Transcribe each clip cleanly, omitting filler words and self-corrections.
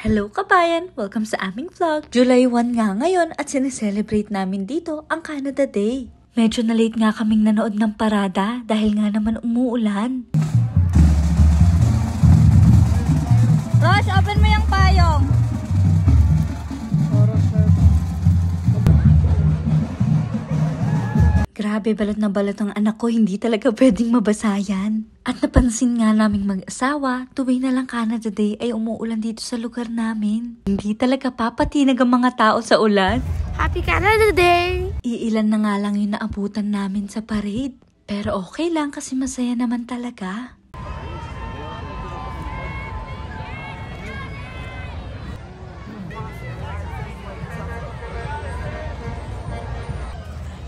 Hello kabayan! Welcome sa aming vlog. July 1 nga ngayon at sineselebrate namin dito ang Canada Day. Medyo na late nga kaming nanood ng parada dahil nga naman umuulan. Rosh, open mo yung payong. Grabe, balot na balot ang anak ko, hindi talaga pwedeng mabasa yan. At napansin nga naming mag-asawa, tuwing na lang Canada Day ay umuulan dito sa lugar namin. Hindi talaga papatinag ang mga tao sa ulan. Happy Canada Day! Iilan na nga lang yung naabutan namin sa parade. Pero okay lang kasi masaya naman talaga.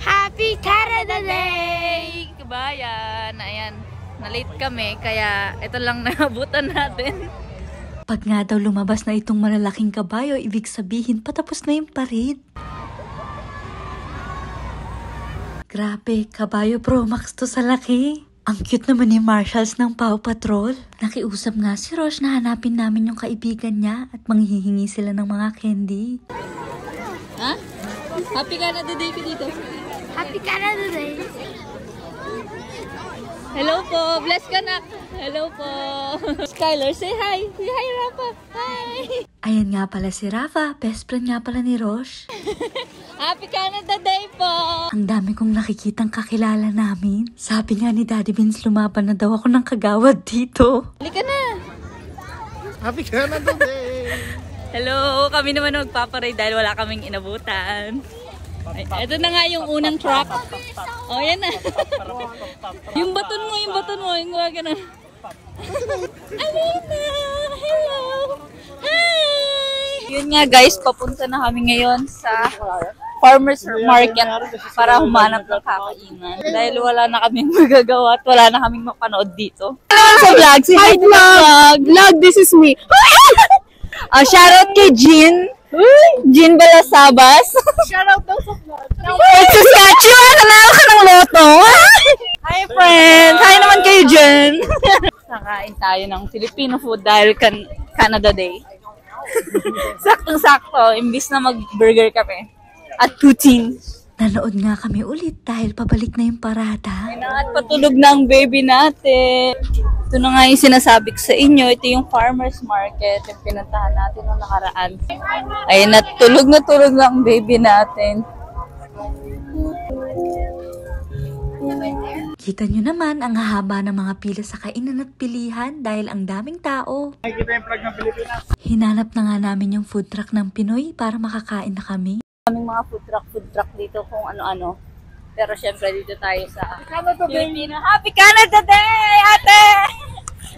Happy Canada Day! Kabayan, ayan, na-late kami kaya ito lang naabutan natin. Pag nga daw lumabas na itong malalaking kabayo, ibig sabihin patapos na yung parade. Grabe, kabayo Pro Max to sa laki. Ang cute naman ni Marshalls ng Paw Patrol. Nakiusap nga si Rosh na hanapin namin yung kaibigan niya at manghihingi sila ng mga candy. Ha? Happy Canada Day ka dito. Happy Canada Day! Hello po! Bless ka na! Hello po! Skylar, say hi! Say hi, Rafa! Hi! Ayan nga pala si Rafa, best friend nga pala ni Rosh. Happy Canada Day po! Ang dami kong nakikitang kakilala namin. Sabi nga ni Daddy Vince, lumaban na daw ako ng kagawad dito. Halika na! Happy Canada Day! Hello! Kami naman magpaparay dahil wala kaming inabutan. Ay, ito na nga yung unang truck. Oh, yan na. Yung baton mo, yung gawag na. Alina! Hello! Hi! Yun nga guys, papunta na kami ngayon sa farmer's market para humanap ng kakainan. Dahil wala na kaming magagawa at wala na kaming mapanood dito. Hello sa vlog! Hi vlog! Vlog, this is me! Shoutout kay Jean! Jean Balasabas. Shoutout daw sa vlog. Saskatchewan! Nanalo ka ng loto! Hi friends! Hi naman kayo Jean! Nakain tayo ng Filipino food dahil Canada Day. Saktong-sakto, imbis na mag-burger kami. At poutine. Nanood nga kami ulit dahil pabalik na yung parada. At patulog na ang baby natin. Ito na nga yung sinasabi ko sa inyo. Ito yung farmer's market. Yung pinuntahan natin noong nakaraan. Ayun, natulog na ang baby natin. Kita nyo naman ang hahaba ng mga pila sa kainan at pilihan dahil ang daming tao. Nakikita yung flag ng Pilipinas. Hinanap na nga namin yung food truck ng Pinoy para makakain na kami. Kaming mga food truck dito kung ano-ano. Pero syempre dito tayo sa Filipino. Happy Canada Day, ate!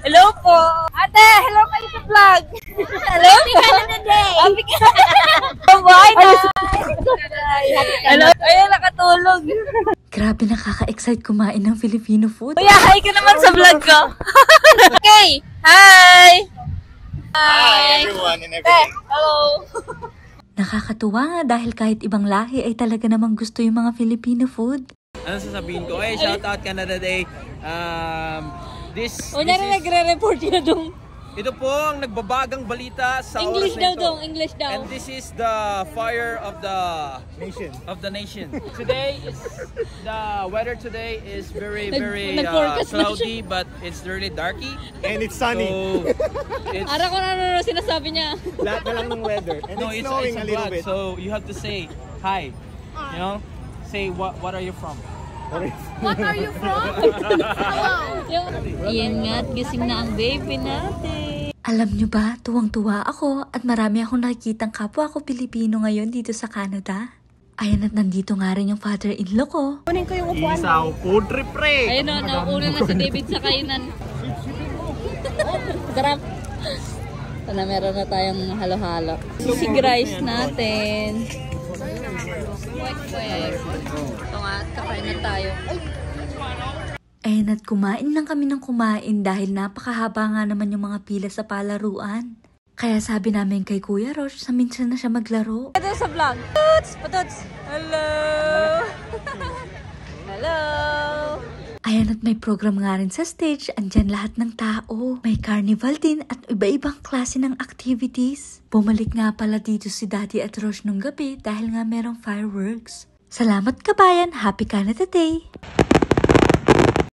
Hello po! Ate, hello kayo sa vlog! Hello! Happy Canada Day! Happy Canada Day! Bye na! Hello! Ayun, nakatulog! Grabe, nakaka-excite kumain ng Filipino food. Kuya, hi ka naman sa vlog ko! Okay! Hi! Hi everyone and everything. Hello! Nakakatuwa nga dahil kahit ibang lahi ay talaga namang gusto yung mga Filipino food. Ano sasabihin ko? Hey, shout out Canada Day. O nari nagre-report yun dong. Ito po ang nagbabagang balita sa English oras na daw ito. dong, English daw. And this is the fire of the nation. Today is the weather today is very Nag-forecast na cloudy, but it's really darky. And it's sunny. So it's Ara ko na sinasabi niya. Lahat na lang ng weather. And no, it's it's snowing a a little vlog. bit. So you have to say hi. You know, say what are you from? What are you from? Hello. Iyan nga, gising na ang baby natin. Alam nyo ba, tuwang-tuwa ako at marami akong nakikitang kapwa ko Pilipino ngayon dito sa Canada. Ayan at nandito nga rin yung father-in-law ko. Kunin ko yung upuan. Isang food trip pre. Ayun o, nauna na si David sa kainan. Sarap. Ito na, meron na tayong halo-halo. Sisig rice natin. Ito nga, kakain na tayo. Ayan at kumain lang kami ng kumain dahil napakahaba nga naman yung mga pila sa palaruan. Kaya sabi namin kay Kuya Rosh, sa minsan na siya maglaro. Ito sa vlog. Patuts! Hello! Hello! Ayan, at may program nga rin sa stage. Andyan lahat ng tao. May carnival din at iba-ibang klase ng activities. Bumalik nga pala dito si Daddy at Rosh nung gabi dahil nga merong fireworks. Salamat kabayan! Happy Canada Day!